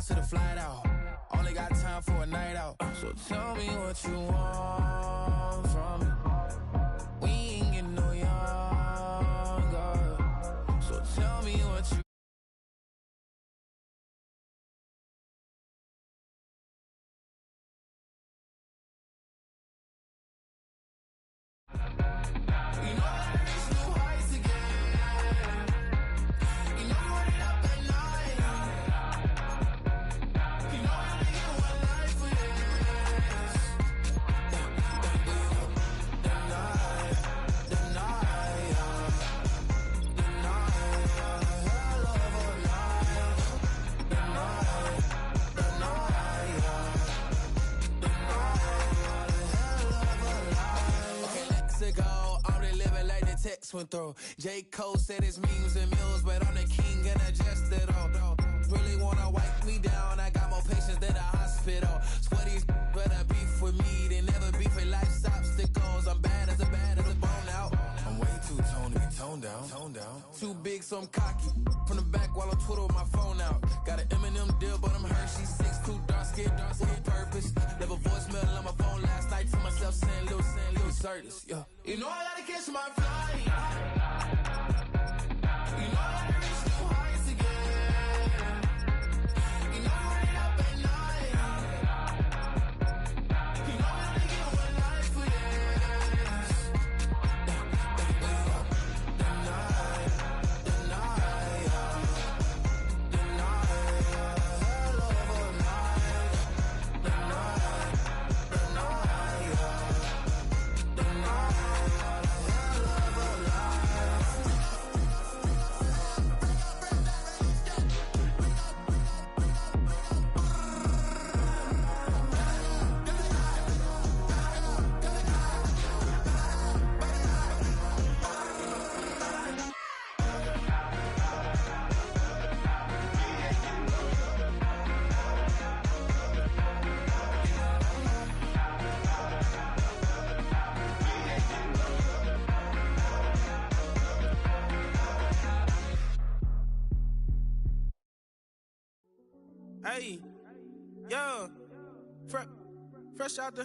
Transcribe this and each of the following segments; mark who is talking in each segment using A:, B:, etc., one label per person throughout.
A: to the flight out. Only got time for a night out. So tell me what you want from me. We ain't getting no younger. So tell me what you. Went through. J. Cole said his memes and mills, but I'm the king and adjust it all. Really wanna wipe me down, I got more patience than a hospital. Sweaty better beef with me than never beef with life's obstacles. I'm bad as a bone out. I'm way too toned to be toned down. Too big, so I'm cocky. From the back while I'm Twitter with my phone out. Got an Eminem deal, but I'm Hershey 6'2", dark skin with purpose. Never voicemail on my phone last night to myself saying Lil Certis, yeah. You know I gotta catch my flight. You know I gotta reach new heights again. You know I ain't up at night. You know I only get one life for this. The night, hell of a night. The night.
B: Hey, yo, fresh out the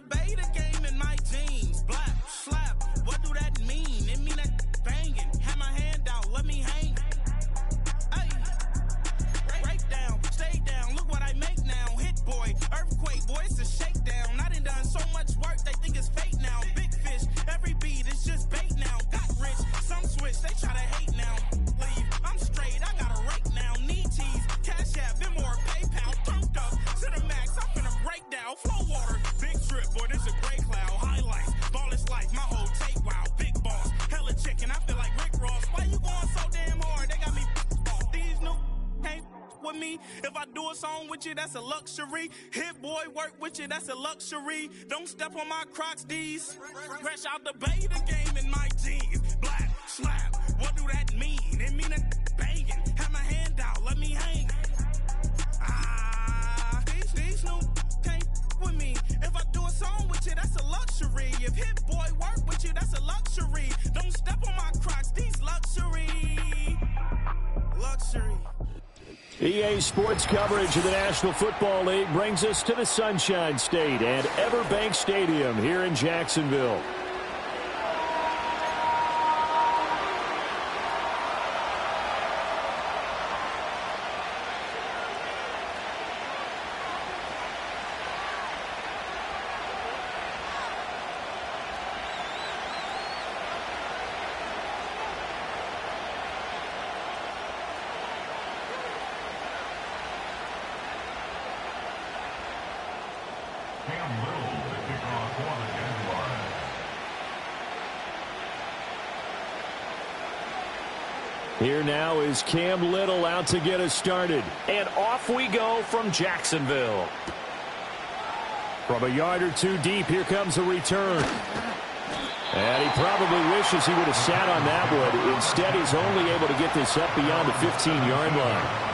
B: beta game in my jeans. Black slap, what do that mean? It mean that banging. Have my hand out, let me hang. Hey, break down, stay down. Look what I make now. Hit boy, earthquake, boy, it's a shakedown. I done so much work, they think it's fake now. Big fish, every beat is just bait now. Got rich, some switch, they try to hate now. Leave, I'm straight, I got a rake now. Need cheese, cash app, been more PayPal. Turned up to the max, I'm finna break down. Flow water, big trip, boy, this a gray cloud. Highlights, ball is life, my whole take, wow. Big boss, hella chicken, I feel like Rick Ross. Why you going so damn hard? They got me off. These new can't with me. If I do a song with you, that's a luxury. Hit boy, work with you, that's a luxury. Don't step on my Crocs, D's. Fresh out the beta game in my jeans. Black slap, what do that mean? It mean a banging. Have my hand out, let me hang. These new can't with me. If I do a song with you, that's a luxury. If Hit Boy work with you, that's a luxury. Don't step on my Crocs, these luxury.
C: EA Sports coverage of the National Football League brings us to the Sunshine State and Everbank Stadium here in Jacksonville. Here now is Cam Little out to get us started.
D: And off we go from Jacksonville.
C: From a yard or two deep, here comes a return. And he probably wishes he would have sat on that one. Instead, he's only able to get this up beyond the 15-yard line.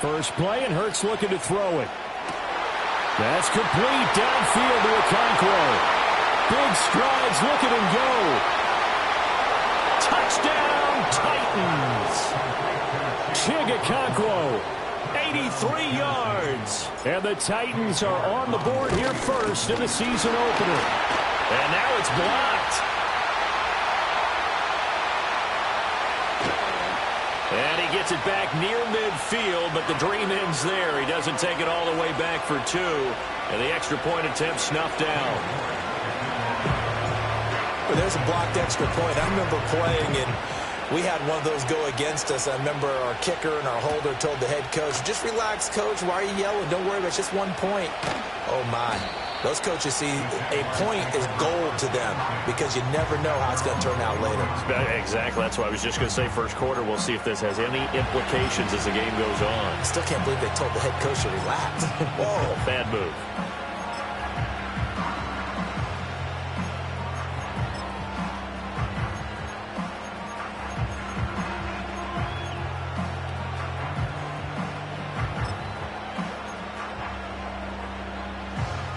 C: First play, and Hurts looking to throw it. That's complete downfield to Okonkwo. Big strides, look at him go. Touchdown, Titans. Chig Okonkwo, 83 yards. And the Titans are on the board here first in the season opener. And now it's blocked. And he gets it back near midfield, but the dream ends there. He doesn't take it all the way back for 2. And the extra point attempt snuffed down.
E: Well, there's a blocked extra point. I remember playing, and we had one of those go against us. I remember our kicker and our holder told the head coach, just relax, coach. Why are you yelling? Don't worry about it. It's just 1 point. Oh, my. Those coaches see a point is gold to them because you never know how it's going to turn out later.
C: Exactly. That's what I was just going to say. First quarter, we'll see if this has any implications as the game goes on.
E: I still can't believe they told the head coach to relax. Whoa.
C: Bad move.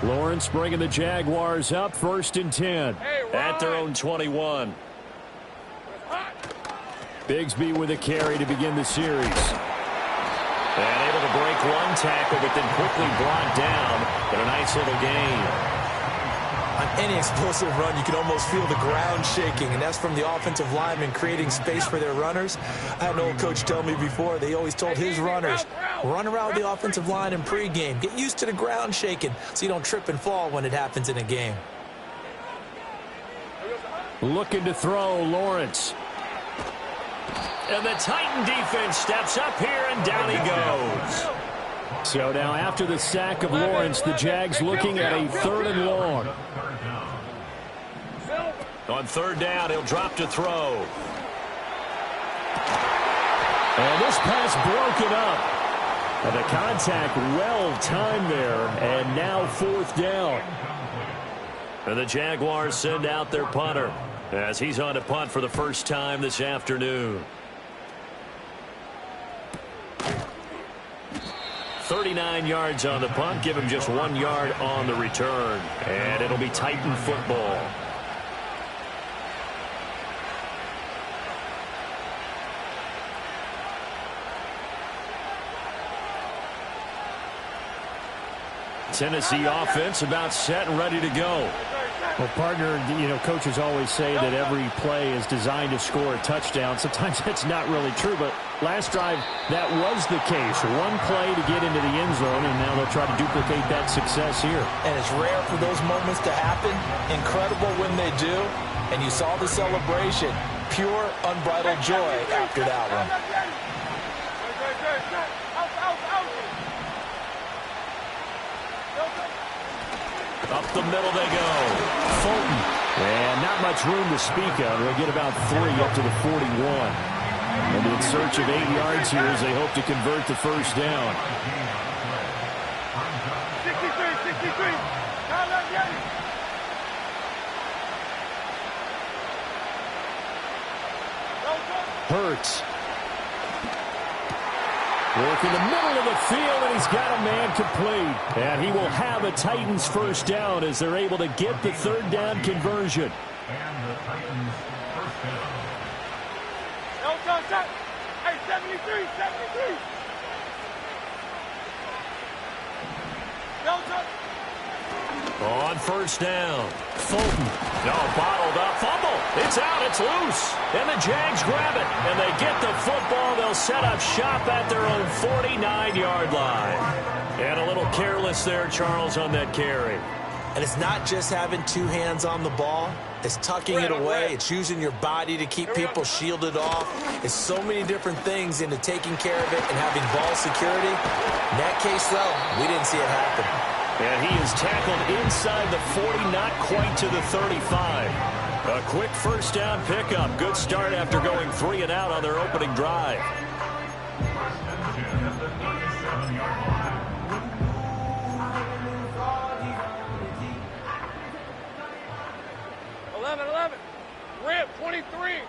C: Lawrence bringing the Jaguars up, 1st and 10. At their own 21. Bigsby with a carry to begin the series. And able to break one tackle, but then quickly brought down. But a nice little gain.
E: On any explosive run, you can almost feel the ground shaking, and that's from the offensive linemen creating space for their runners. I had an old coach tell me before, they always told his runners, run around the offensive line in pregame. Get used to the ground shaking so you don't trip and fall when it happens in a game.
C: Looking to throw, Lawrence. And the Titan defense steps up here, and down he goes. So now after the sack of Lawrence, the Jags looking at a 3rd and long. On 3rd down, he'll drop to throw. And this pass broken up. And the contact well timed there, and now 4th down. And the Jaguars send out their punter as he's on to punt for the first time this afternoon. 39 yards on the punt, give him just 1 yard on the return. And it'll be Titan football. Tennessee offense about set and ready to go.
F: Well, partner, coaches always say that every play is designed to score a touchdown. Sometimes that's not really true, but last drive, that was the case. 1 play to get into the end zone, and now they'll try to duplicate that success here.
E: And it's rare for those moments to happen. Incredible when they do. And you saw the celebration. Pure, unbridled joy after that one.
C: Up the middle they go.
F: Fulton. And not much room to speak of. They'll get about 3 up to the 41. And in search of 8 yards here as they hope to convert the first down.
B: 63.
C: Hurts. Work in the middle of the field, and he's got a man complete. And he will have a Titans first down as they're able to get the 3rd down conversion.
B: Hey, 73.
C: On first down, Fulton. No, bottled up, fumble. It's out, it's loose. And the Jags grab it, and they get the football. They'll set up shop at their own 49-yard line. And a little careless there, Charles, on that carry.
E: And it's not just having 2 hands on the ball. It's tucking it away. It's using your body to keep people shielded off. It's so many different things into taking care of it and having ball security. In that case, though, we didn't see it happen.
C: And he is tackled inside the 40, not quite to the 35. A quick first down pickup. Good start after going 3 and out on their opening drive.
B: 11. Rip, 23.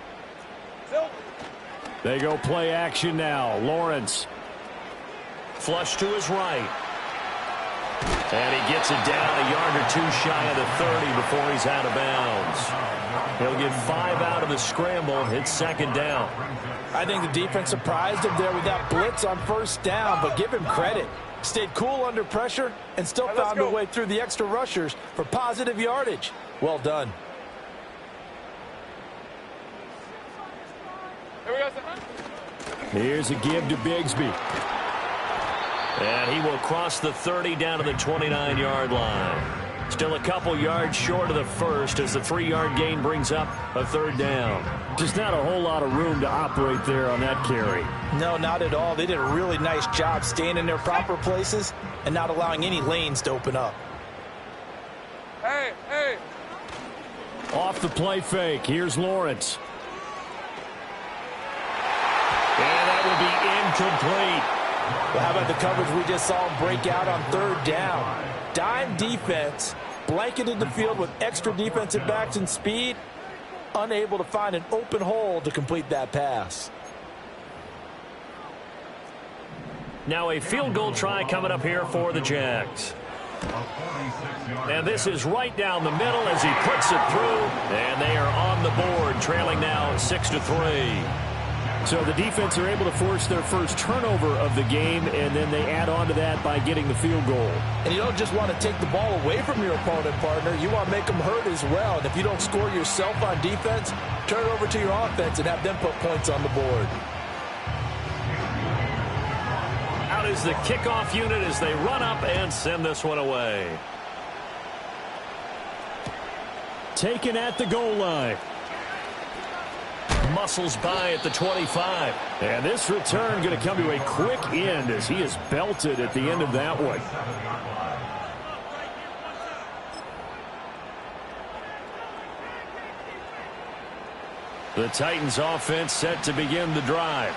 B: Silver.
C: They go play action now. Lawrence.
D: Flush to his right. And he gets it down a yard or two shy of the 30 before he's out of bounds. He'll get 5 out of the scramble. It's second down.
E: I think the defense surprised him there with that blitz on first down, but give him credit. Stayed cool under pressure and still found a way through the extra rushers for positive yardage. Well done.
C: Here's a give to Bigsby.
D: And he will cross the 30 down to the 29-yard line. Still a couple yards short of the first as the 3-yard gain brings up a third down.
C: Just not a whole lot of room to operate there on that carry.
E: No, not at all. They did a really nice job staying in their proper places and not allowing any lanes to open up.
G: Hey.
C: Off the play fake. Here's Lawrence.
D: And that will be incomplete.
E: Well, how about the coverage we just saw him break out on third down? Dime defense, blanketed the field with extra defensive backs and speed, unable to find an open hole to complete that pass.
D: Now a field goal try coming up here for the Jags. And this is right down the middle as he puts it through. And they are on the board, trailing now 6-3.
C: So the defense are able to force their first turnover of the game, and then they add on to that by getting the field goal.
E: And you don't just want to take the ball away from your opponent, partner. You want to make them hurt as well. And if you don't score yourself on defense, turn it over to your offense and have them put points on the board.
D: Out is the kickoff unit as they run up and send this one away.
C: Taken at the goal line.
D: Muscles by at the 25.
C: And this return going to come to a quick end as he is belted at the end of that one. The Titans offense set to begin the drive.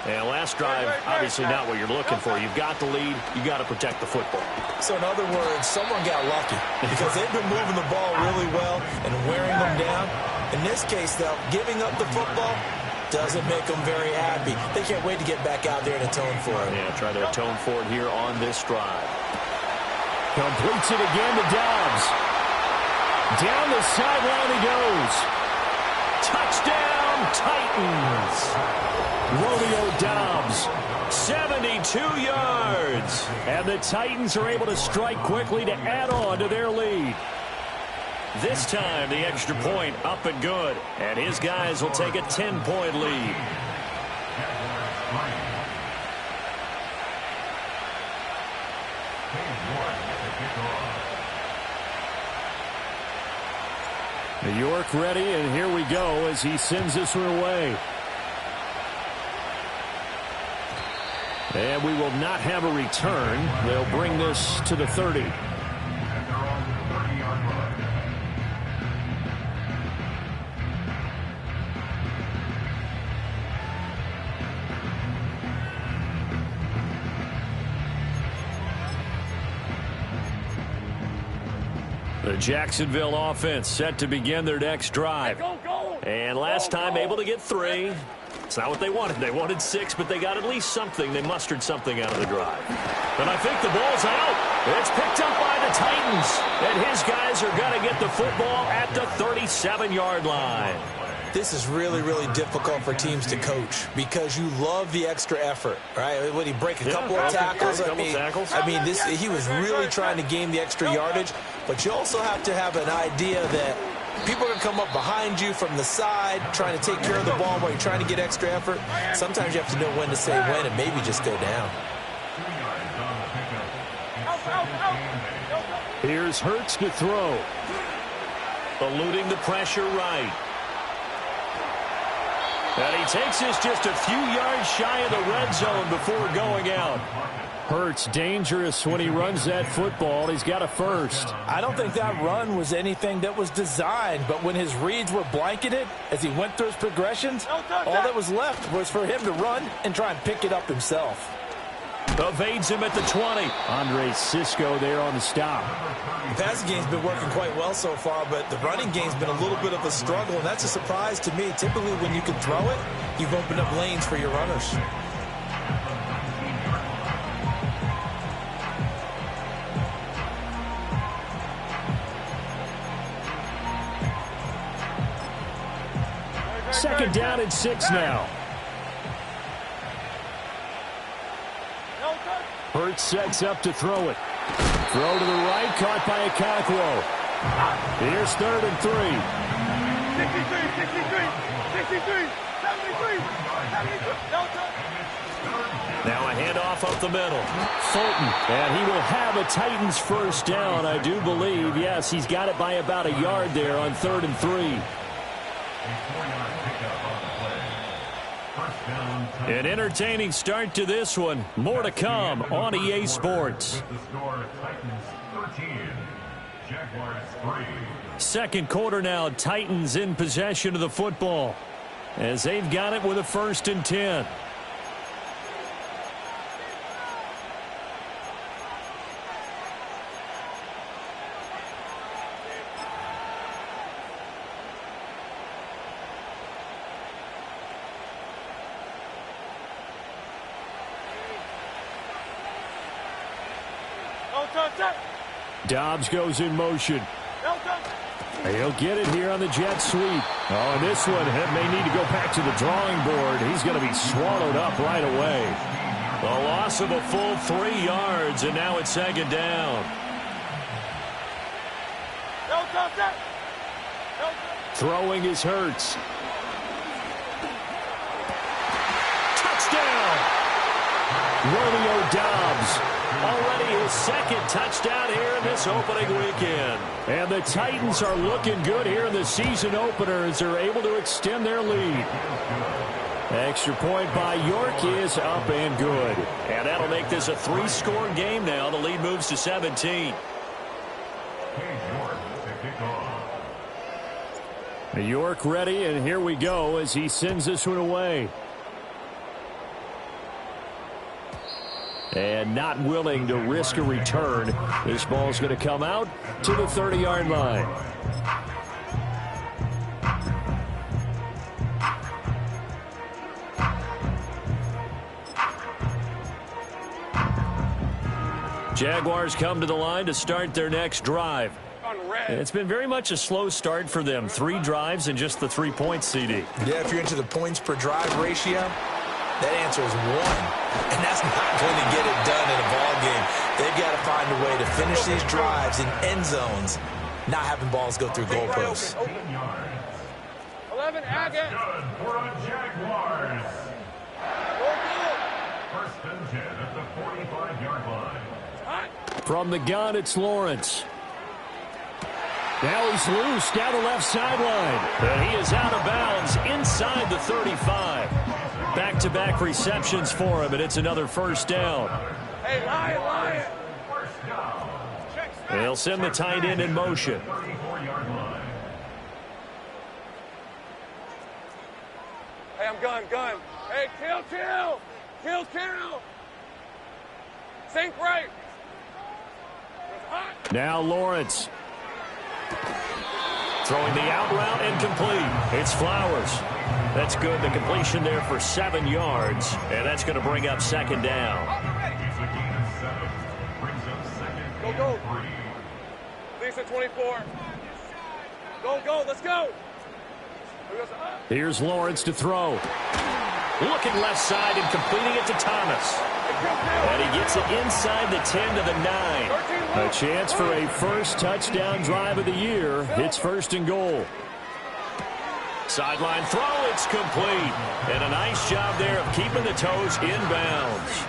C: And last drive, obviously not what you're looking for. You've got the lead. You got to protect the football.
E: So in other words, someone got lucky because they've been moving the ball really well and wearing them down. In this case, though, giving up the football doesn't make them very happy. They can't wait to get back out there and atone for it.
D: Yeah, try to atone for it here on this drive.
C: Completes it again to Dobbs. Down the sideline he goes.
D: Touchdown, Titans.
C: Rodeo Dobbs.
D: 72 yards.
C: And the Titans are able to strike quickly to add on to their lead.
D: This time, the extra point up and good. And his guys will take a 10-point lead.
C: New York ready, and here we go as he sends this one away. And we will not have a return. They'll bring this to the 30. The Jacksonville offense set to begin their next drive. And last time able to get 3. It's not what they wanted. They wanted 6, but they got at least something. They mustered something out of the drive. And I think the ball's out. It's picked up by the Titans. And his guys are going to get the football at the 37-yard line.
E: This is really, really difficult for teams to coach because you love the extra effort, right? When he break a couple of tackles, he was really trying to gain the extra yardage, but you also have to have an idea that people are going to come up behind you from the side trying to take care of the ball while you're trying to get extra effort. Sometimes you have to know when to say when and maybe just go down.
C: Here's Hurts to throw.
D: Eluding the pressure right. And he takes this just a few yards shy of the red zone before going out.
C: Hurts dangerous when he runs that football. He's got a first.
E: I don't think that run was anything that was designed, but when his reads were blanketed as he went through his progressions, all that was left was for him to run and try and pick it up himself.
D: Evades him at the 20.
F: Andre Cisco there on the stop.
E: The passing game's been working quite well so far, but the running game's been a little bit of a struggle, and that's a surprise to me. Typically, when you can throw it, you've opened up lanes for your runners.
F: Second down and 6 now. Hurts sets up to throw it. Throw to the right, caught by Okakwo. Here's 3rd and 3.
B: 63, 73, 73.
D: Now a handoff up the middle.
F: Fulton, and he will have a Titans first down, I do believe. Yes, he's got it by about a yard there on 3rd and 3.
D: An entertaining start to this one. More to come on EA Sports. Second quarter now, Titans in possession of the football as they've got it with a 1st and 10.
F: Dobbs goes in motion. He'll get it here on the jet sweep. Oh, and this one may need to go back to the drawing board. He's going to be swallowed up right away.
D: A loss of a full 3 yards, and now it's 2nd down.
F: Throwing is Hurts.
D: Touchdown!
F: Romeo Dobbs.
D: Already his 2nd touchdown here in this opening weekend.
F: And the Titans are looking good here in the season opener as they're able to extend their lead. Extra point by York is up and good.
D: And that'll make this a 3-score game now. The lead moves to 17.
F: York ready, and here we go as he sends this one away. And not willing to risk a return. This ball's going to come out to the 30-yard line.
D: Jaguars come to the line to start their next drive. It's been very much a slow start for them. 3 drives and just the 3 points, CD.
E: Yeah, if you're into the points per drive ratio, that answer is 1. And that's not going to get it done in a ball game. They've got to find a way to finish these drives in end zones, not having balls go through goalposts.
B: 11, Agate.
G: For the Jaguars. 1st and 10 at the 45-yard line.
F: From the gun, it's Lawrence. Now he's loose down the left sideline.
D: And he is out of bounds inside the 35. Back-to-back receptions for him, and it's another 1st down.
B: Hey, Lion.
D: They'll send the tight end in motion.
B: Hey, I'm gun. Hey, kill. Sink right.
F: Now Lawrence.
D: Throwing the out route and complete. It's Flowers. That's good. The completion there for 7 yards. And that's going to bring up 2nd down.
B: Go. Lisa 24. Go. Let's go.
F: Here's Lawrence to throw.
D: Looking left side and completing it to Thomas. And he gets it inside the 10 to the 9.
F: A chance for a first touchdown drive of the year. It's 1st and goal.
D: Sideline throw, it's complete. And a nice job there of keeping the toes inbounds.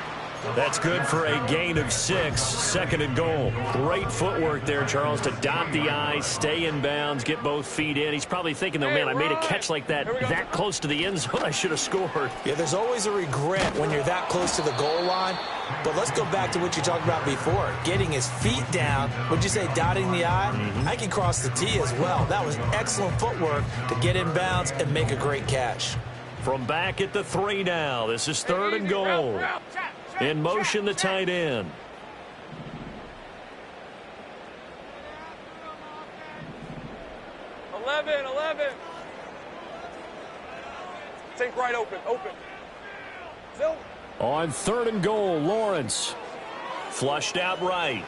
D: That's good for a gain of 6, 2nd and goal. Great footwork there, Charles, to dot the I, stay in bounds, get both feet in. He's probably thinking, though, man, I made a catch like that close to the end zone. I should have scored.
E: Yeah, there's always a regret when you're that close to the goal line. But let's go back to what you talked about before. Getting his feet down. Would you say dotting the I? I can cross the T as well. That was excellent footwork to get in bounds and make a great catch.
D: From back at the 3 now. This is 3rd and goal. In motion, the tight end.
H: Eleven. Think right, open. Silver.
D: On 3rd and goal, Lawrence. Flushed out right.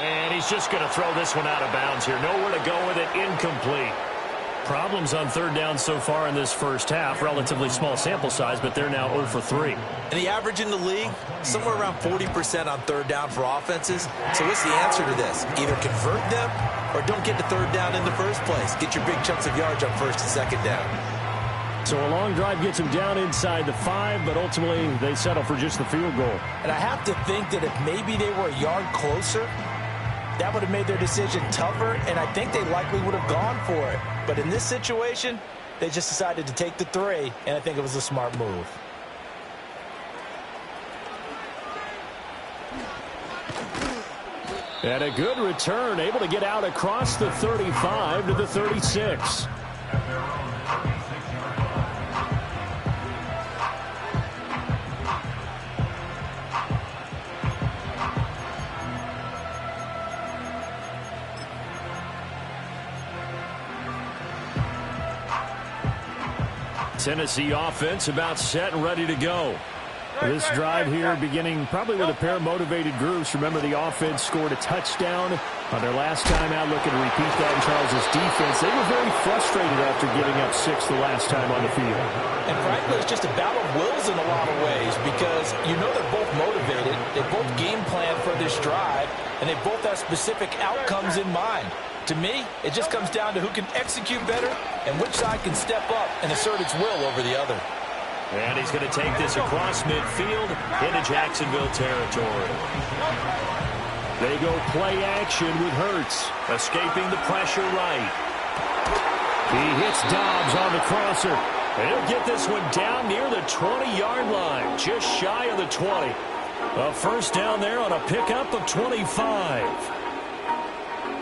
D: And he's just going to throw this one out of bounds here. Nowhere to go with it. Incomplete. Problems on 3rd down so far in this first half. Relatively small sample size, but they're now 0 for 3.
E: And the average in the league, somewhere around 40% on 3rd down for offenses. So what's the answer to this? Either convert them or don't get to 3rd down in the first place. Get your big chunks of yards on 1st and 2nd down.
F: So a long drive gets them down inside the 5, but ultimately they settle for just the field goal.
E: And I have to think that if maybe they were a yard closer, that would have made their decision tougher, and I think they likely would have gone for it. But in this situation, they just decided to take the 3, and I think it was a smart move.
F: And a good return, able to get out across the 35 to the 36.
D: Tennessee offense about set and ready to go.
F: This drive here beginning probably with a pair of motivated groups. Remember, the offense scored a touchdown on their last time out, looking to repeat that in Charles's defense. They were very frustrated after giving up 6 the last time on the field.
E: And frankly, it's just a battle of wills in a lot of ways because you know they're both motivated. They both game plan for this drive, and they both have specific outcomes in mind. To me, it just comes down to who can execute better and which side can step up and assert its will over the other.
D: And he's going to take this across midfield into Jacksonville territory.
F: They go play action with Hurts.
D: Escaping the pressure right.
F: He hits Dobbs on the crosser.
D: He'll get this one down near the 20-yard line, just shy of the 20. A first down there on a pickup of 25.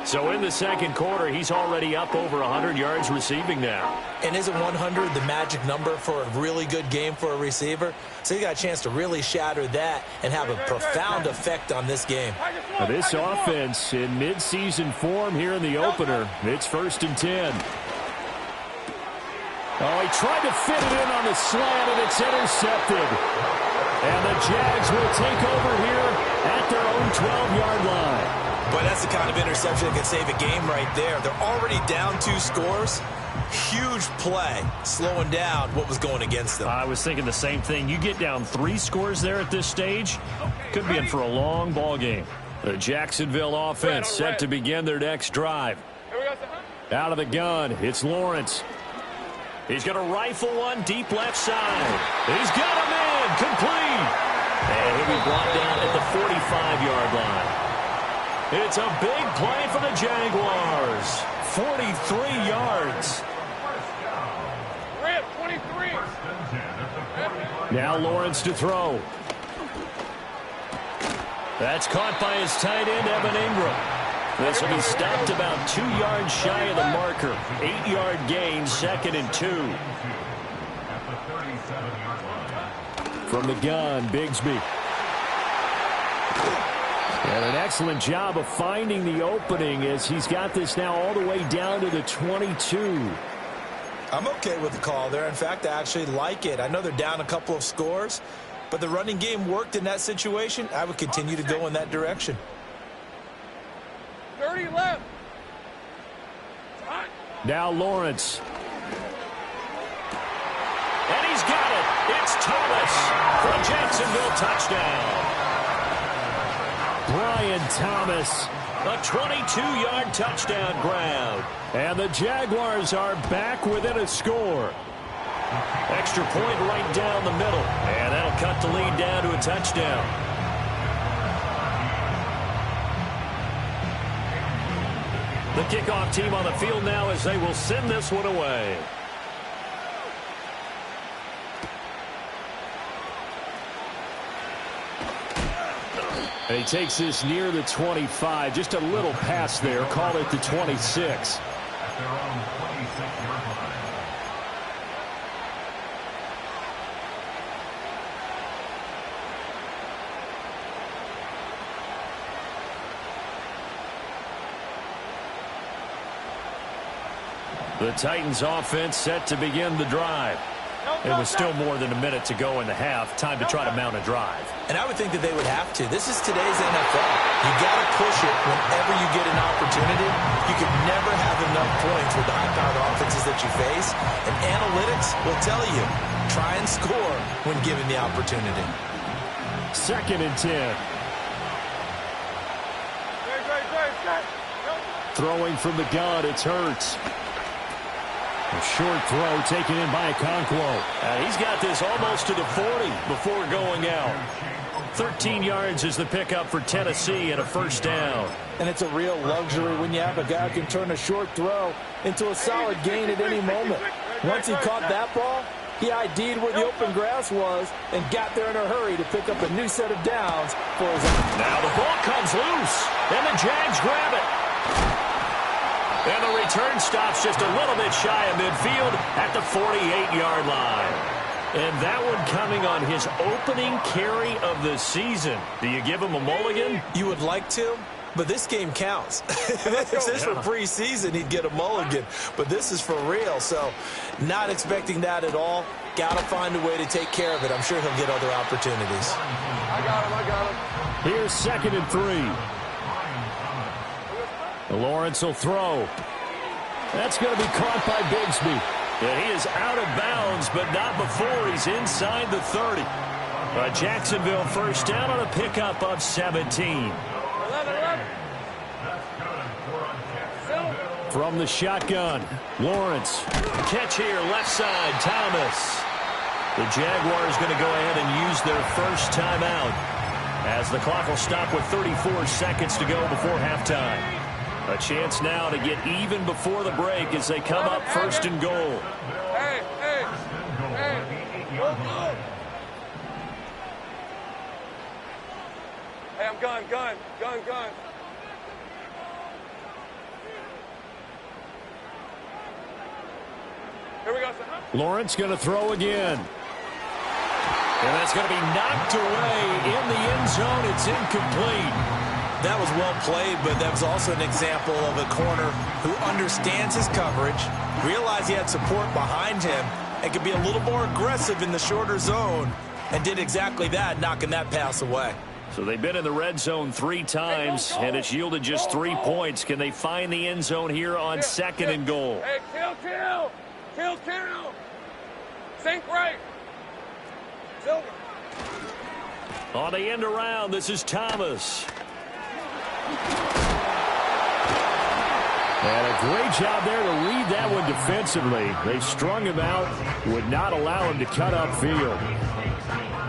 D: So in the second quarter, he's already up over 100 yards receiving now.
E: And isn't 100 the magic number for a really good game for a receiver? So you got a chance to really shatter that and have a profound effect on this game.
F: Now this offense in midseason form here in the opener. It's 1st and 10. Oh, he tried to fit it in on the slant, and it's intercepted. And the Jags will take over here at their own 12-yard line.
E: But that's the kind of interception that can save a game right there. They're already down 2 scores. Huge play, slowing down what was going against them.
D: I was thinking the same thing. You get down 3 scores there at this stage, could be in for a long ball game. The Jacksonville offense set to begin their next drive. Out of the gun, it's Lawrence. He's going to rifle one deep left side. He's got him in, complete. And he'll be brought down at the 45-yard line. It's a big play for the Jaguars. 43 yards.
H: 23.
F: Now Lawrence to throw.
D: That's caught by his tight end, Evan Ingram. This will be stopped about 2 yards shy of the marker. 8-yard gain, 2nd and 2.
F: From the gun, Bigsby. And an excellent job of finding the opening as he's got this now all the way down to the 22.
E: I'm okay with the call there. In fact, I actually like it. I know they're down a couple of scores, but the running game worked in that situation. I would continue to go in that direction.
H: 30 left.
F: Now Lawrence.
D: And he's got it. It's Thomas for a Jacksonville touchdown.
F: Brian Thomas.
D: A 22-yard touchdown grab.
F: And the Jaguars are back within a score.
D: Extra point right down the middle. And that'll cut the lead down to a touchdown. The kickoff team on the field now as they will send this one away.
F: And he takes this near the 25. Just a little pass there. Call it the 26.
D: The Titans offense set to begin the drive. It was still more than a minute to go in the half. Time to try to mount a drive.
E: And I would think that they would have to. This is today's NFL. You got to push it whenever you get an opportunity. You can never have enough points with the high-powered offenses that you face. And analytics will tell you, try and score when given the opportunity.
F: 2nd and 10. Throwing from the gun, it's Hurts. A short throw taken in by Okonkwo.
D: He's got this almost to the 40 before going out. 13 yards is the pickup for Tennessee and a first down.
E: And it's a real luxury when you have a guy who can turn a short throw into a solid gain at any moment. Once he caught that ball, he ID'd where the open grass was and got there in a hurry to pick up a new set of downs for his own.
D: Now the ball comes loose, and the Jags grab it. And the return stops just a little bit shy of midfield at the 48-yard line. And that one coming on his opening carry of the season. Do you give him a mulligan?
E: You would like to, but this game counts. If this is for preseason, he'd get a mulligan. But this is for real, so not expecting that at all. Got to find a way to take care of it. I'm sure he'll get other opportunities.
H: I got him.
F: Here's 2nd and 3. Lawrence will throw. That's going to be caught by Bigsby.
D: And he is out of bounds, but not before he's inside the 30. A Jacksonville first down on a pickup of 17.
F: From the shotgun, Lawrence.
D: Catch here, left side, Thomas. The Jaguars going to go ahead and use their first timeout as the clock will stop with 34 seconds to go before halftime. A chance now to get even before the break as they come up 1st and goal.
H: Hey. Go. Hey, I'm gun. Here we go, son.
F: Lawrence going to throw again.
D: And that's going to be knocked away in the end zone. It's incomplete.
E: That was well played, but that was also an example of a corner who understands his coverage, realized he had support behind him, and could be a little more aggressive in the shorter zone, and did exactly that, knocking that pass away.
D: So they've been in the red zone 3 times, and it's yielded just 3 points. Can they find the end zone here on 2nd and goal?
H: Hey, kill. Sink right. Silver.
D: On the end around, this is Thomas.
F: And a great job there to read that one defensively. They strung him out, would not allow him to cut upfield.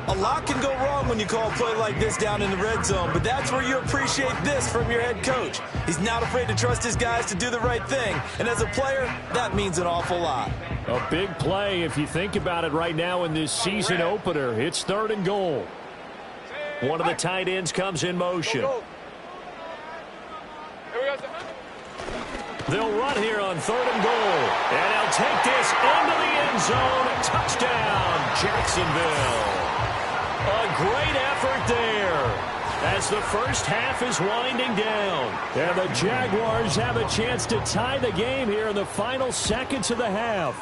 E: A lot can go wrong when you call a play like this down in the red zone, but that's where you appreciate this from your head coach. He's not afraid to trust his guys to do the right thing, and as a player, that means an awful lot.
F: A big play if you think about it right now in this season opener. It's 3rd and goal.
D: One of the tight ends comes in motion. They'll run here on 3rd and goal. And they'll take this into the end zone. Touchdown, Jacksonville. A great effort there as the first half is winding down.
F: And the Jaguars have a chance to tie the game here in the final seconds of the half.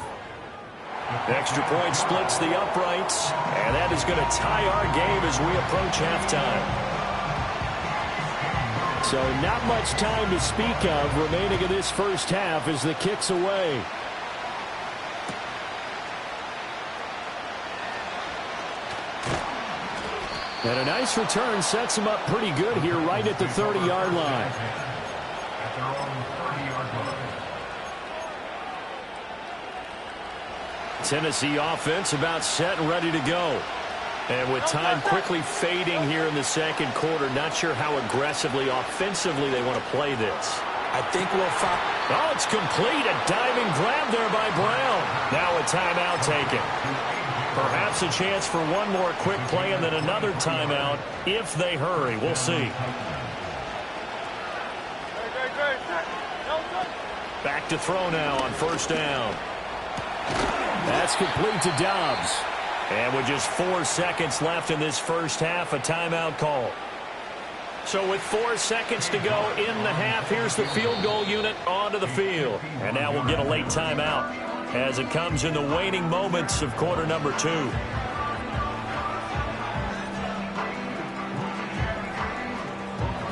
D: Extra point splits the uprights, and that is going to tie our game as we approach halftime.
F: So not much time to speak of remaining in this first half as the kick's away. And a nice return sets him up pretty good here right at the 30-yard line.
D: Tennessee offense about set and ready to go. And with time quickly fading here in the second quarter, not sure how aggressively, offensively they want to play this.
E: I think we'll find...
D: Oh, it's complete. A diving grab there by Brown. Now a timeout taken. Perhaps a chance for one more quick play and then another timeout if they hurry. We'll see. Back to throw now on 1st down.
F: That's complete to Dobbs.
D: And with just 4 seconds left in this first half, a timeout call. So with 4 seconds to go in the half, here's the field goal unit onto the field. And now we'll get a late timeout as it comes in the waning moments of quarter number 2.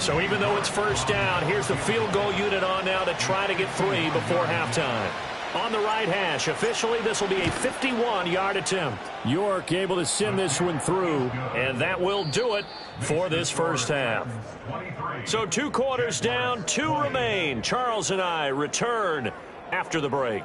D: So even though it's first down, here's the field goal unit on now to try to get 3 before halftime. On the right hash, officially this will be a 51-yard attempt.
F: York able to send this one through.
D: And that will do it for this first half. So 2 quarters down, 2 remain. Charles and I return after the break.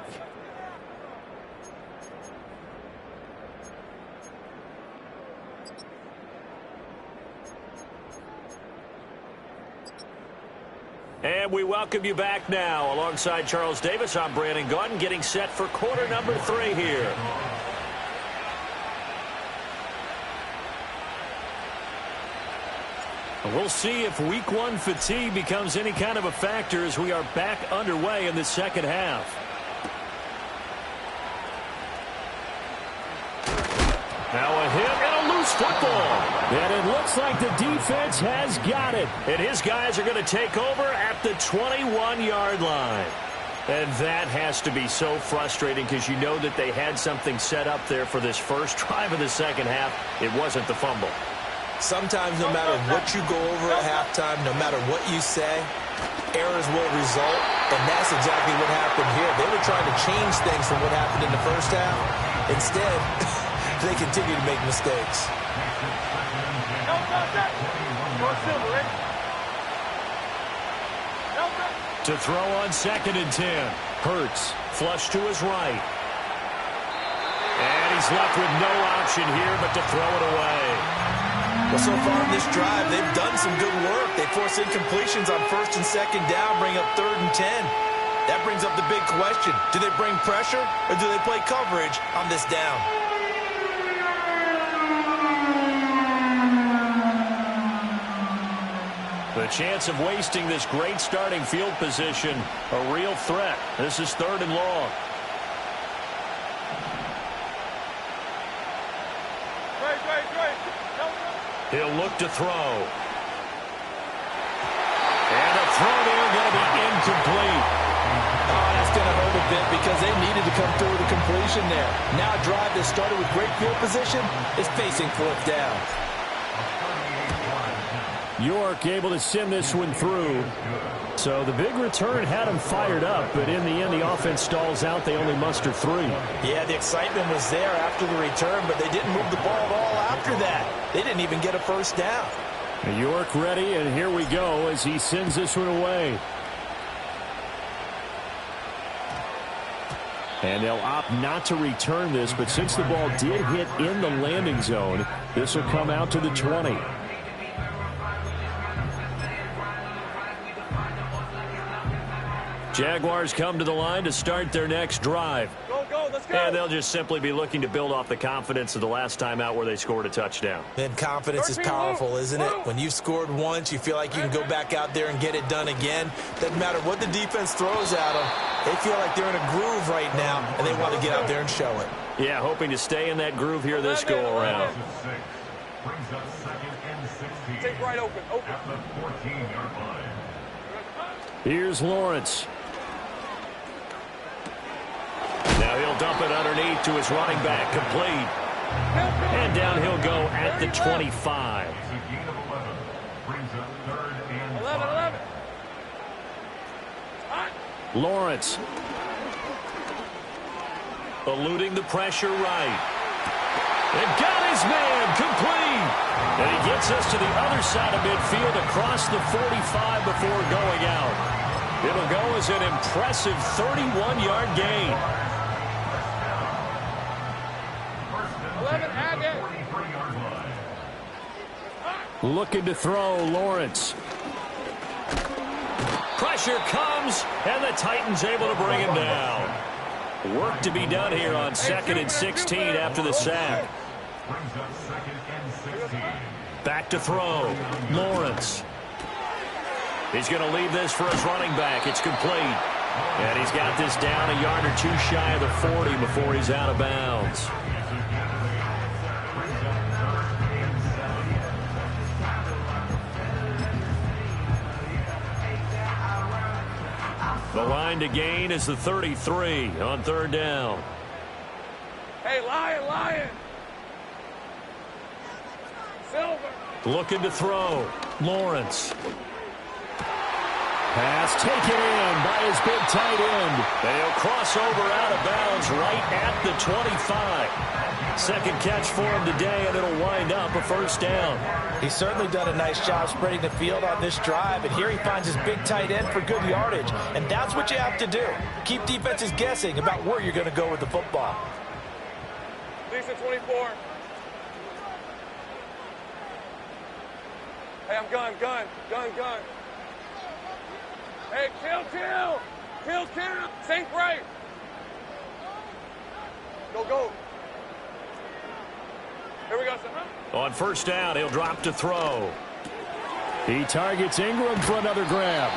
D: And we welcome you back now. Alongside Charles Davis, I'm Brandon Gaudin, getting set for quarter number 3 here. We'll see if week 1 fatigue becomes any kind of a factor as we are back underway in the second half. Now a hit and a loose football.
F: And it looks like the defense has got it.
D: And his guys are going to take over at the 21-yard line. And that has to be so frustrating because you know that they had something set up there for this first drive of the second half. It wasn't the fumble.
E: Sometimes no matter what you go over at halftime, no matter what you say, errors will result. And that's exactly what happened here. They were trying to change things from what happened in the first half. Instead, they continue to make mistakes.
D: To throw on 2nd and 10. Hurts, flush to his right. And he's left with no option here but to throw it away.
E: Well, so far in this drive, they've done some good work. They force incompletions on 1st and 2nd down, bring up 3rd and 10. That brings up the big question. Do they bring pressure or do they play coverage on this down?
D: The chance of wasting this great starting field position, a real threat. This is 3rd and long. He'll look to throw. And a throw there going to be incomplete.
E: Oh, that's going to hurt a bit because they needed to come through with a completion there. Now a drive that started with great field position is facing 4th down.
F: York able to send this one through. So the big return had them fired up, but in the end the offense stalls out. They only muster 3.
E: Yeah, the excitement was there after the return, but they didn't move the ball at all after that. They didn't even get a first down.
F: York ready, and here we go as he sends this one away. And they'll opt not to return this, but since the ball did hit in the landing zone, this will come out to the 20.
D: Jaguars come to the line to start their next drive.
H: Go, let's go.
D: And they'll just simply be looking to build off the confidence of the last time out where they scored a touchdown.
E: And confidence is powerful, isn't it? When you've scored once, you feel like you can go back out there and get it done again. Doesn't matter what the defense throws at them. They feel like they're in a groove right now, and they want to get out there and show it.
D: Yeah, hoping to stay in that groove here this go-around.
H: Take right open.
F: Here's Lawrence.
D: Now he'll dump it underneath to his running back, complete. And down he'll go at the 25.
H: 11.
D: Lawrence. Eluding the pressure right. And got his man, complete. And he gets us to the other side of midfield across the 45 before going out. It'll go as an impressive 31-yard gain.
H: 11, add it.
F: Looking to throw, Lawrence.
D: Pressure comes, and the Titans able to bring him down. Work to be done here on 2nd and 16 after the sack. Back to throw. Lawrence. He's going to leave this for his running back. It's complete. And he's got this down a yard or 2 shy of the 40 before he's out of bounds. The line to gain is the 33 on third down.
H: Hey, Lion. Silver.
D: Looking to throw. Lawrence.
F: Pass taken in by his big tight end.
D: They'll cross over out of bounds right at the 25. Second catch for him today, and it'll wind up a first down.
E: He's certainly done a nice job spreading the field on this drive, and here he finds his big tight end for good yardage. And that's what you have to do. Keep defenses guessing about where you're going to go with the football.
H: Decent 24. Hey, I'm gun. Hey, kill. Sink right. Go. Here we go, son.
D: On first down, he'll drop to throw.
F: He targets Ingram for another grab.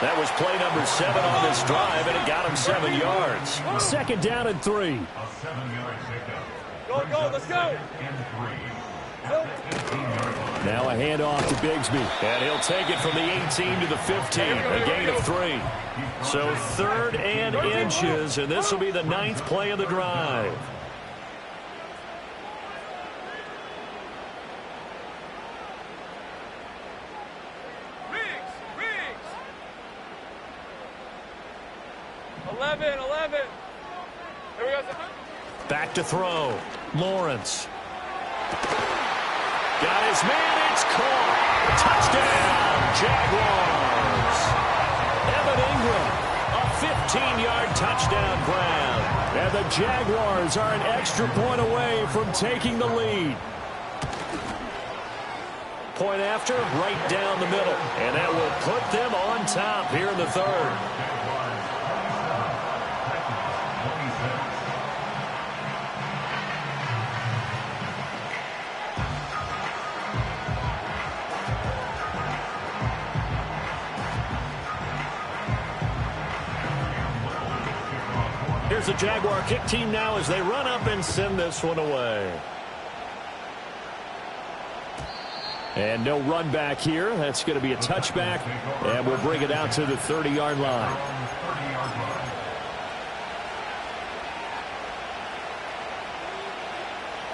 D: That was play number 7 on this drive, and it got him 7 yards.
F: Second down and 3.
G: A 7-yard pickup.
H: Go, let's go.
F: Now a handoff to Bigsby.
D: And he'll take it from the 18 to the 15, a gain of 3. So 3rd and inches, and this will be the 9th play of the drive.
H: Riggs. 11. Here we go, son.
D: Back to throw. Lawrence. Got his man. It's caught. Touchdown, Jaguars. Evan Ingram, a 15-yard touchdown grab.
F: And the Jaguars are an extra point away from taking the lead.
D: Point after, right down the middle. And that will put them on top here in the 3rd. Here's the Jaguar kick team now as they run up and send this one away.
F: And no run back here. That's going to be a touchback, and we'll bring it out to the 30-yard line.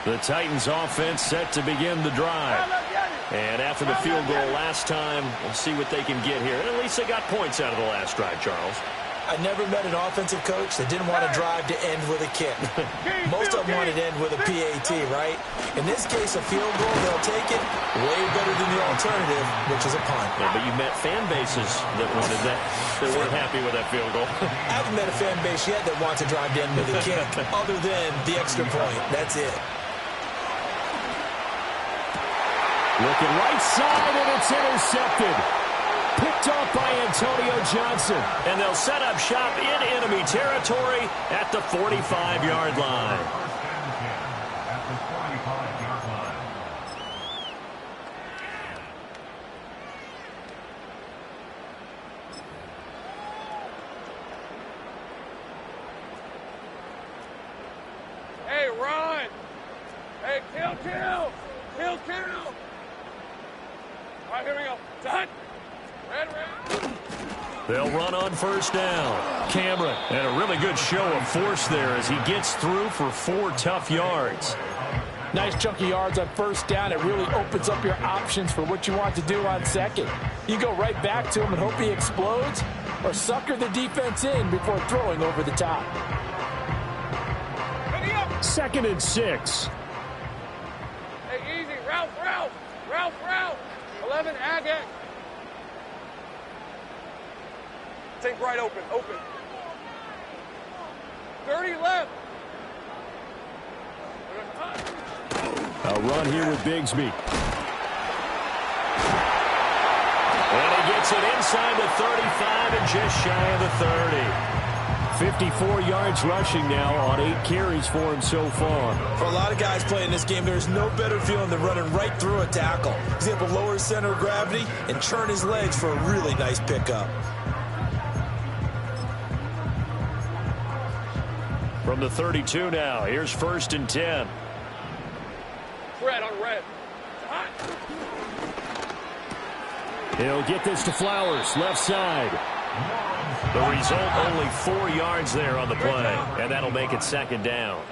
D: The Titans offense set to begin the drive. And after the field goal last time, we'll see what they can get here. And at least they got points out of the last drive, Charles.
E: I never met an offensive coach that didn't want to drive to end with a kick. Most of them wanted to end with a PAT, right? In this case, a field goal, they'll take it way better than the alternative, which is a punt.
D: Yeah, but you met fan bases that wanted that, that weren't happy with that field goal.
E: I haven't met a fan base yet that wants to drive to end with a kick, other than the extra point. That's it.
F: Looking right side, and it's intercepted. Picked off by Antonio Johnson.
D: And they'll set up shop in enemy territory at the 45-yard line.
G: At the 45-yard line.
H: Hey, run. Hey, kill. All right, here we go. Done. Red.
D: They'll run on first down. Cameron, and a really good show of force there as he gets through for 4 tough yards.
I: Nice chunky yards on first down. It really opens up your options for what you want to do on second. You go right back to him and hope he explodes, or sucker the defense in before throwing over the top.
F: 2nd and 6.
H: Hey, easy. Ralph. 11, Agate. Take right open. 30 left.
F: A run here with Bigsby.
D: And he gets it inside the 35 and just shy of the 30.
F: 54 yards rushing now on 8 carries for him so far.
E: For a lot of guys playing this game, there's no better feeling than running right through a tackle. He's able to lower his center of gravity and churn his legs for a really nice pickup.
D: From the 32 now, here's 1st and 10.
H: Red on red.
F: He'll get this to Flowers, left side.
D: The result, only 4 yards there on the play, and that'll make it second down.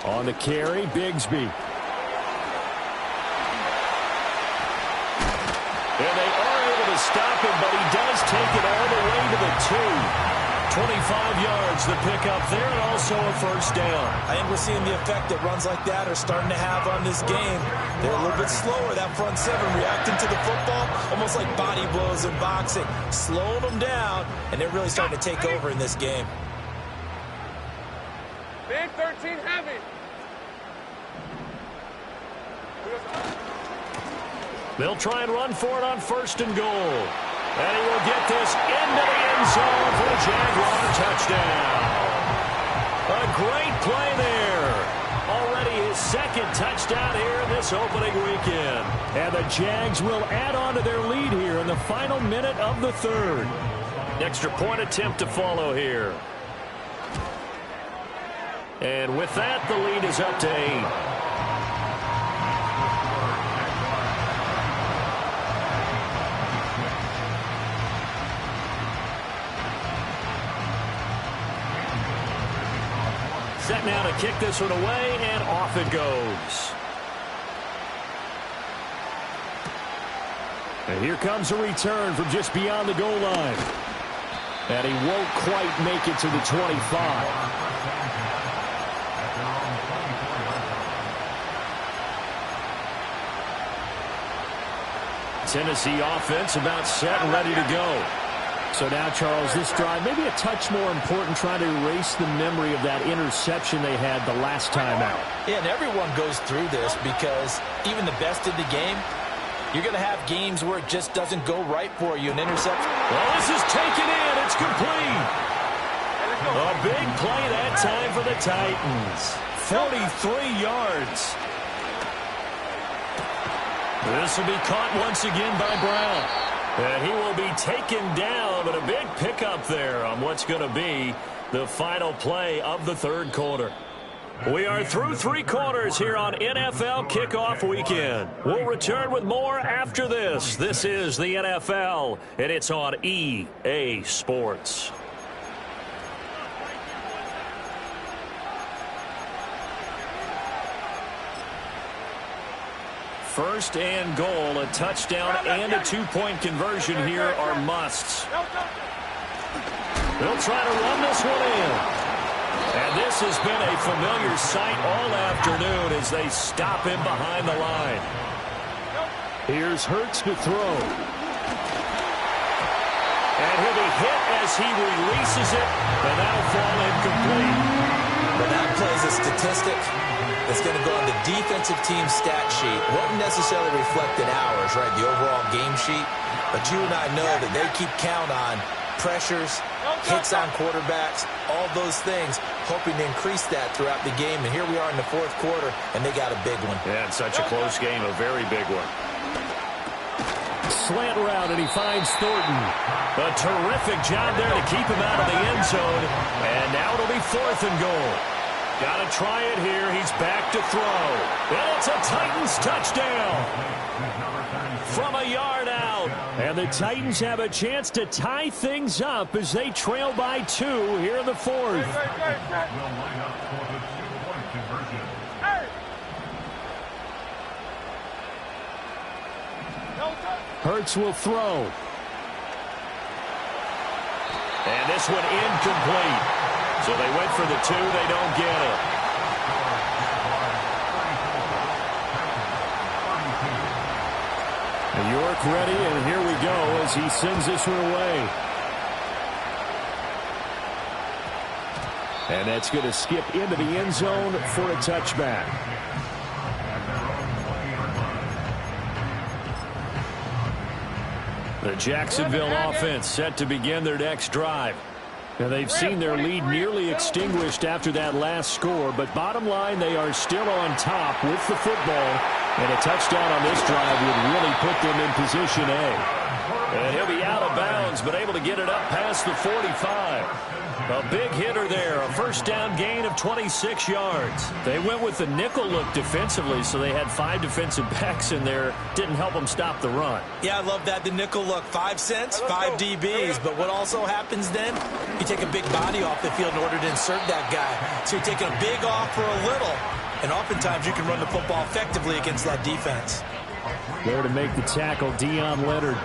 F: On the carry, Bigsby.
D: And they are able to stop him, but he does take it all the way to the 2. 25 yards, the pickup there, and also a first down.
E: I think we're seeing the effect that runs like that are starting to have on this game. They're a little bit slower, that front seven, reacting to the football, almost like body blows in boxing, slowing them down, and they're really starting to take over in this game.
H: Big 13 heavy.
D: They'll try and run for it on first and goal. And he will get this into the end zone for a Jaguar touchdown. A great play there. Already his second touchdown here in this opening weekend.
F: And the Jags will add on to their lead here in the final minute of the third.
D: Extra point attempt to follow here. And with that, the lead is up to 8. Set now to kick this one away, and off it goes.
F: And here comes a return from just beyond the goal line. And he won't quite make it to the 25.
D: Tennessee offense about set and ready to go.
F: So now, Charles, this drive maybe a touch more important, trying to erase the memory of that interception they had the last time out.
E: Yeah, and everyone goes through this because even the best in the game, you're going to have games where it just doesn't go right for you. An interception.
D: Well, this is taken in. It's complete. A big play that time for the Titans. 43 yards. This will be caught once again by Brown. And he will be taken down, but a big pickup there on what's going to be the final play of the third quarter. We are through 3 quarters here on NFL Kickoff Weekend. We'll return with more after this. This is the NFL, and it's on EA Sports. First and goal, a touchdown and a 2-point conversion here are musts. They'll try to run this one in. And this has been a familiar sight all afternoon as they stop him behind the line.
F: Here's Hurts to throw.
D: And he'll be hit as he releases it, and that'll fall incomplete.
E: But that plays a statistic that's going to go on the defensive team stat sheet. Won't necessarily reflect in ours, right, the overall game sheet. But you and I know that they keep count on pressures, hits on quarterbacks, all those things, hoping to increase that throughout the game. And here we are in the fourth quarter, and they got a big one.
D: Yeah, it's such a close game, a very big one.
F: Slant route, and he finds Thornton.
D: A terrific job there to keep him out of the end zone. And now it'll be 4th and goal. Got to try it here. He's back to throw. And it's a Titans touchdown from a yard out.
F: And the Titans have a chance to tie things up as they trail by 2 here in the 4th. Hurts will throw.
D: And this one incomplete. So they went for the 2. They don't get it.
F: York ready, and here we go as he sends this one away. And that's going to skip into the end zone for a touchback.
D: The Jacksonville offense set to begin their next drive.
F: Now they've seen their lead nearly extinguished after that last score, but bottom line, they are still on top with the football, and a touchdown on this drive would really put them in position A.
D: And he'll be out of bounds, but able to get it up past the 45. A big hitter there, a first down gain of 26 yards. They went with the nickel look defensively, so they had 5 defensive backs in there. Didn't help them stop the run.
E: Yeah, I love that, the nickel look. 5 cents, 5 DBs. But what also happens then, you take a big body off the field in order to insert that guy. So you're taking a big off for a little, and oftentimes you can run the football effectively against that defense.
F: There to make the tackle, Deion Leonard.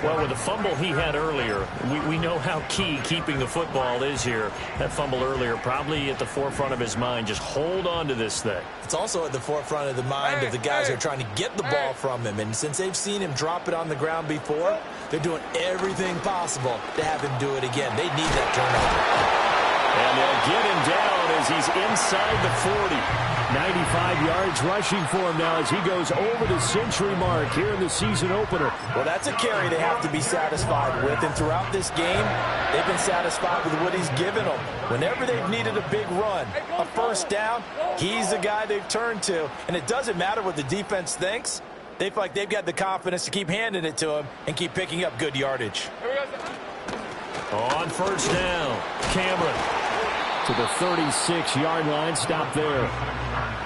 D: Well, with the fumble he had earlier, we know how key keeping the football is here. That fumble earlier probably at the forefront of his mind. Just hold on to this thing.
E: It's also at the forefront of the mind of the guys who are trying to get the ball from him. And since they've seen him drop it on the ground before, they're doing everything possible to have him do it again. They need that turnover.
D: And they'll get him down as he's inside the 40.
F: 95 yards rushing for him now as he goes over the century mark here in the season opener.
E: Well, that's a carry they have to be satisfied with. And throughout this game, they've been satisfied with what he's given them. Whenever they've needed a big run, a first down, he's the guy they've turned to. And it doesn't matter what the defense thinks. They feel like they've got the confidence to keep handing it to him and keep picking up good yardage.
D: On first down, Cameron.
F: To the 36-yard line, stop there.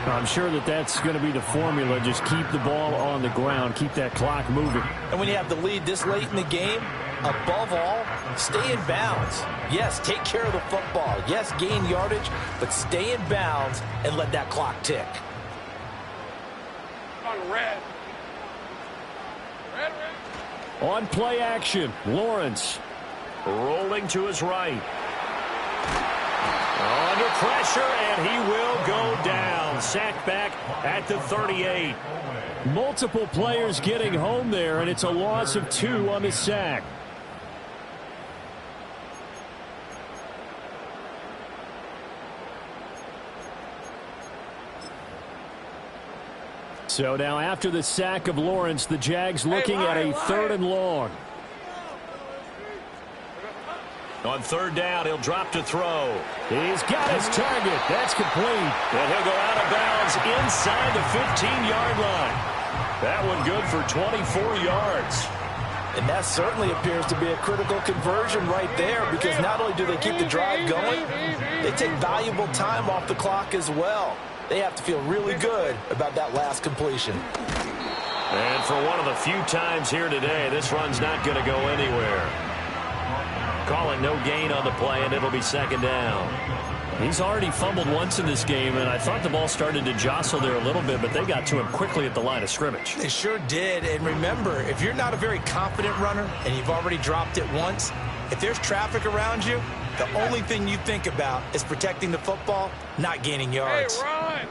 F: I'm sure that's going to be the formula. Just keep the ball on the ground. Keep that clock moving.
E: And when you have the lead this late in the game, above all, stay in bounds. Yes, take care of the football. Yes, gain yardage, but stay in bounds and let that clock tick.
H: On red. Red.
F: On play action, Lawrence.
D: Rolling to his right. Under pressure, and he will go down. Sacked back at the 38.
F: Multiple players getting home there, and it's a loss of 2 on the sack. So now after the sack of Lawrence, the Jags looking at a 3rd and long.
D: On 3rd down, he'll drop to throw.
F: He's got his target. That's complete.
D: And he'll go out of bounds inside the 15-yard line. That one good for 24 yards.
E: And that certainly appears to be a critical conversion right there, because not only do they keep the drive going, they take valuable time off the clock as well. They have to feel really good about that last completion.
D: And for one of the few times here today, this run's not going to go anywhere. Calling no gain on the play, and it'll be 2nd down. He's already fumbled once in this game, and I thought the ball started to jostle there a little bit, but they got to him quickly at the line of scrimmage.
E: They sure did. And remember, if you're not a very confident runner and you've already dropped it once, if there's traffic around you, the only thing you think about is protecting the football, not gaining yards.
H: Hey, run!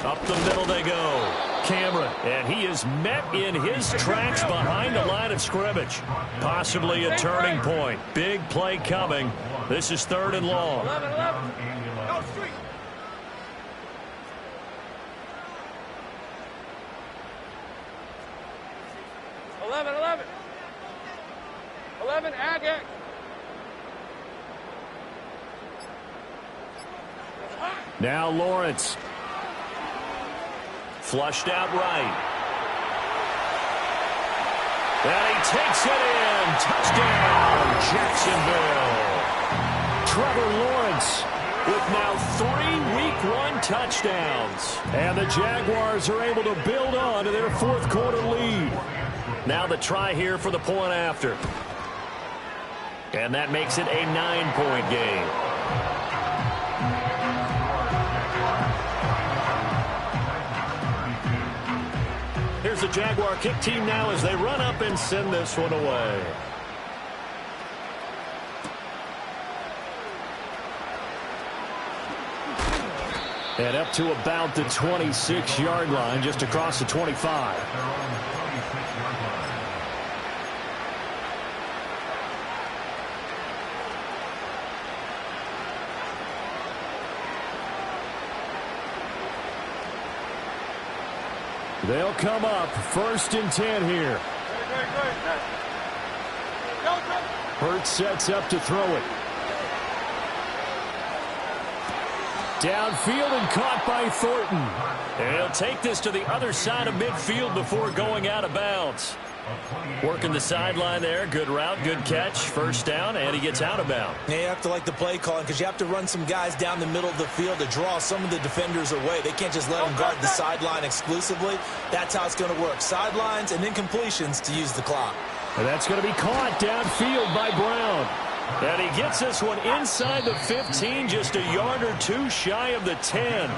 D: Up the middle they go. Cameron, and he is met in his tracks behind the line of scrimmage. Possibly a turning point. Big play coming. This is 3rd and long.
H: 11. Go street. 11, ag X.
F: Now Lawrence.
D: Flushed out right. And he takes it in. Touchdown, Jacksonville.
F: Trevor Lawrence
D: with now 3 Week 1 touchdowns.
F: And the Jaguars are able to build on to their 4th quarter lead.
D: Now the try here for the point after. And that makes it a 9-point game. Here's the Jaguar kick team now as they run up and send this one away.
F: And up to about the 26-yard line, just across the 25. They'll come up 1st and 10 here. Hurts sets up to throw it. Downfield and caught by Thornton.
D: And he'll take this to the other side of midfield before going out of bounds. Working the sideline there. Good route, good catch. First down, and he gets out of bounds.
E: Yeah, you have to like the play calling because you have to run some guys down the middle of the field to draw some of the defenders away. They can't just let them guard the sideline exclusively. That's how it's going to work. Sidelines and then completions to use the clock.
F: And that's going to be caught downfield by Brown.
D: And he gets this one inside the 15, just a yard or two shy of the 10.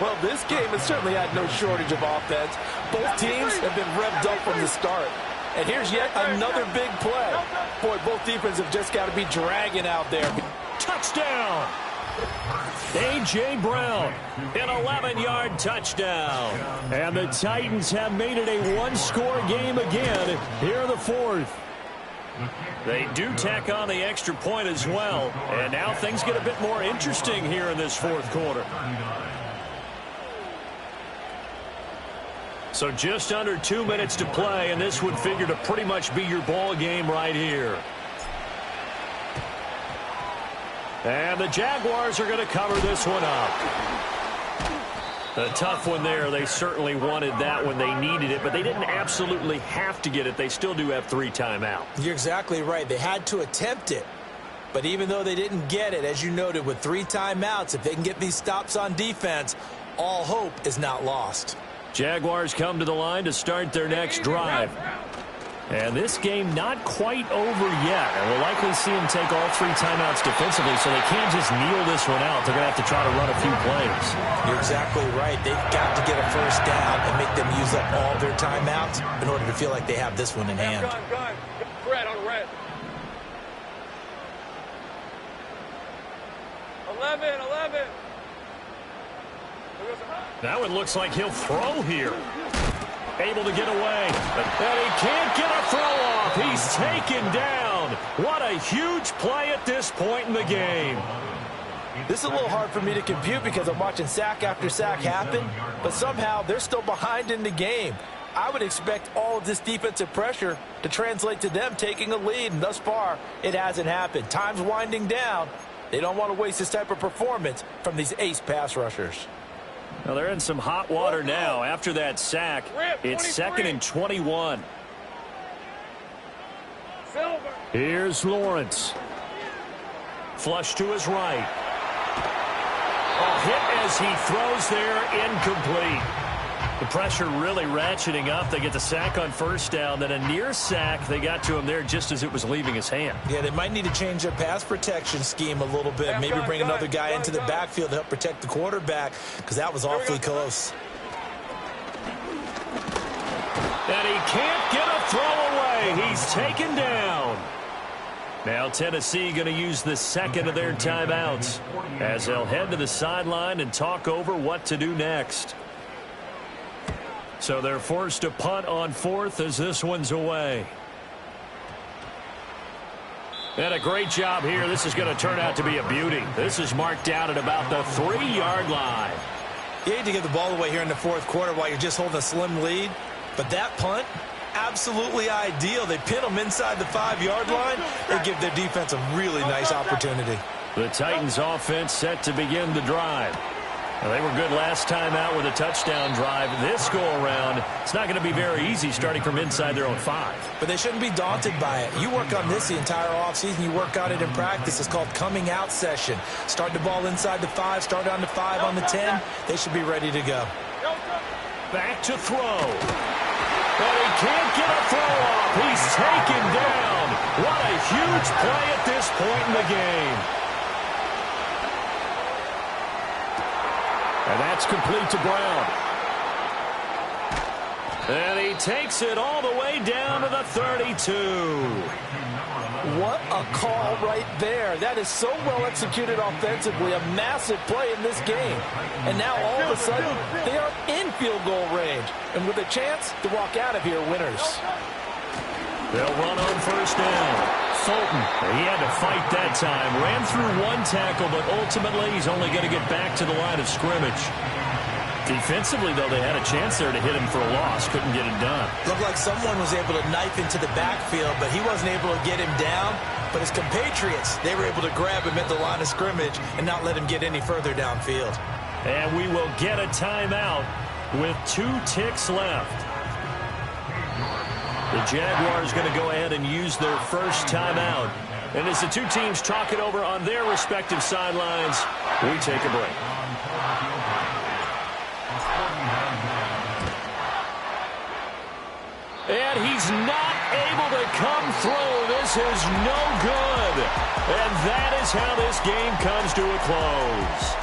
I: Well, this game has certainly had no shortage of offense. Both teams have been revved up from the start. And here's yet another big play. Boy, both defenses have just got to be dragging out there.
D: Touchdown! A.J. Brown, an 11-yard touchdown.
F: And the Titans have made it a one-score game again here in the fourth.
D: They do tack on the extra point as well. And now things get a bit more interesting here in this fourth quarter. So just under 2 minutes to play, and this would figure to pretty much be your ball game right here. And the Jaguars are going to cover this one up. A tough one there. They certainly wanted that when they needed it, but they didn't absolutely have to get it. They still do have 3 timeouts.
E: You're exactly right. They had to attempt it. But even though they didn't get it, as you noted, with 3 timeouts, if they can get these stops on defense, all hope is not lost.
D: Jaguars come to the line to start their next drive. And this game not quite over yet. And we'll likely see them take all 3 timeouts defensively, so they can't just kneel this one out. They're going to have to try to run a few plays.
E: You're exactly right. They've got to get a first down and make them use up all their timeouts in order to feel like they have this one in hand.
H: Gun. Red on red. 11.
D: That one looks like he'll throw here. Able to get away. And he can't get a throw off. He's taken down. What a huge play at this point in the game.
I: This is a little hard for me to compute because I'm watching sack after sack happen, but somehow they're still behind in the game. I would expect all of this defensive pressure to translate to them taking a lead, and thus far, it hasn't happened. Time's winding down. They don't want to waste this type of performance from these ace pass rushers.
D: Well, they're in some hot water now. After that sack, it's 2nd and 21.
F: Here's Lawrence.
D: Flush to his right. A hit as he throws there, incomplete. The pressure really ratcheting up. They get the sack on first down, then a near sack. They got to him there just as it was leaving his hand.
E: Yeah, they might need to change their pass protection scheme a little bit. Maybe bring another guy into the backfield to help protect the quarterback, because that was awfully close.
D: And he can't get a throw away. He's taken down. Now Tennessee going to use the second of their timeouts as they'll head to the sideline and talk over what to do next. So they're forced to punt on 4th as this one's away. And a great job here. This is going to turn out to be a beauty. This is marked out at about the 3-yard line.
E: You hate to give the ball away here in the fourth quarter while you're just holding a slim lead, but that punt, absolutely ideal. They pin them inside the 5-yard line. They give their defense a really nice opportunity.
D: The Titans offense set to begin the drive. Well, they were good last time out with a touchdown drive. This go-around, it's not going to be very easy starting from inside their own 5.
E: But they shouldn't be daunted by it. You work on this the entire offseason. You work on it in practice. It's called coming out session. Start the ball inside the 5, start on the 5, on the 10. They should be ready to go.
D: Back to throw. But he can't get a throw off. He's taken down. What a huge play at this point in the game.
F: And that's complete to Brown.
D: And he takes it all the way down to the 32.
I: What a call right there. That is so well executed offensively. A massive play in this game. And now all of a sudden, they are in field goal range. And with a chance to walk out of here winners.
D: They'll run on first down. Fulton, he had to fight that time. Ran through one tackle, but ultimately he's only going to get back to the line of scrimmage. Defensively, though, they had a chance there to hit him for a loss. Couldn't get it done.
E: Looked like someone was able to knife into the backfield, but he wasn't able to get him down. But his compatriots, they were able to grab him at the line of scrimmage and not let him get any further downfield.
D: And we will get a timeout with 2 ticks left. The Jaguars going to go ahead and use their first timeout. And as the two teams talk it over on their respective sidelines, we take a break. And he's not able to come through. This is no good. And that is how this game comes to a close.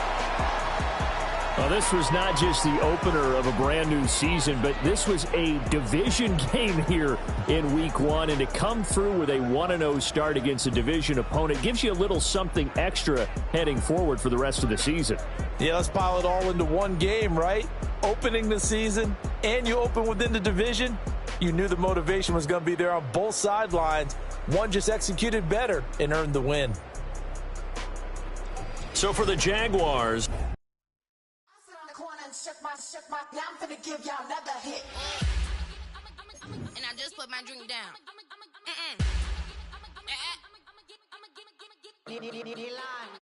F: Well, this was not just the opener of a brand new season, but this was a division game here in week 1. And to come through with a 1-0 start against a division opponent gives you a little something extra heading forward for the rest of the season.
I: Yeah, let's pile it all into one game, right? Opening the season, and you open within the division. You knew the motivation was going to be there on both sidelines. One just executed better and earned the win.
D: So for the Jaguars,
J: now I'm gonna give y'all another hit. And I just put my drink down. You lying.